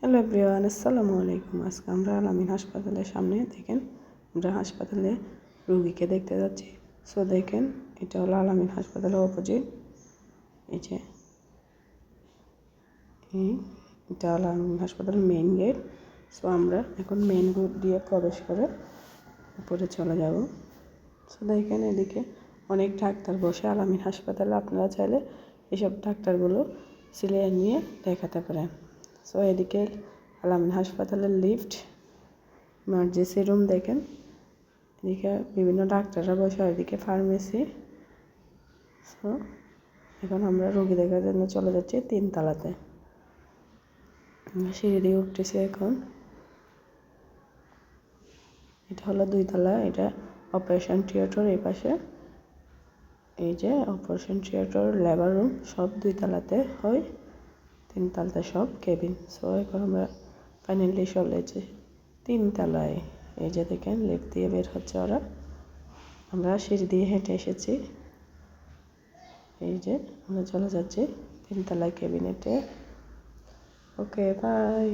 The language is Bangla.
হ্যালো এভরিওয়ান, আসসালামু আলাইকুম। আজকে আমরা আলামিন হাসপাতালের সামনে দেখেন, আমরা হাসপাতালে রোগীকে দেখতে যাচ্ছি। সো দেখেন, এটা হলো আলামিন হাসপাতালের অপোজিট। এই যে এটা হলো আলামিন হাসপাতালের মেইন গেট। সো আমরা এখন মেইন গেট দিয়ে প্রবেশ করে উপরে চলে যাব। সো দেখেন, এদিকে অনেক ডাক্তার বসে আলামিন হাসপাতালে। আপনারা চাইলে এসব ডাক্তারগুলো সিলিয়ার নিয়ে দেখাতে পারেন। সো এদিকে আলামিন হাসপাতালের লিফট, ইমার্জেন্সি রুম দেখেন, এদিকে বিভিন্ন ডাক্তাররা বসে, এদিকে ফার্মেসি। সো এখন আমরা রোগী দেখার জন্য চলে যাচ্ছি 3 তলাতে। সিঁড়ি দিয়ে উঠতেছি এখন। এটা হলো 2 তলা, এটা অপারেশন থিয়েটার। এই পাশে এই যে অপারেশন থিয়েটার, লেবার রুম সব 2 তলাতে হয়, 3 তলাতে সব কেবিন। সো এখন আমরা ফাইনালি চলে যাচ্ছি 3 তলায়। এই যে দেখেন, লিফট দিয়ে বের হচ্ছে ওরা। আমরা সিঁড়ি দিয়ে হেঁটে এসেছি। এই যে আমরা চলে যাচ্ছি 3 তলায় কেবিনেটে। ওকে, বাই।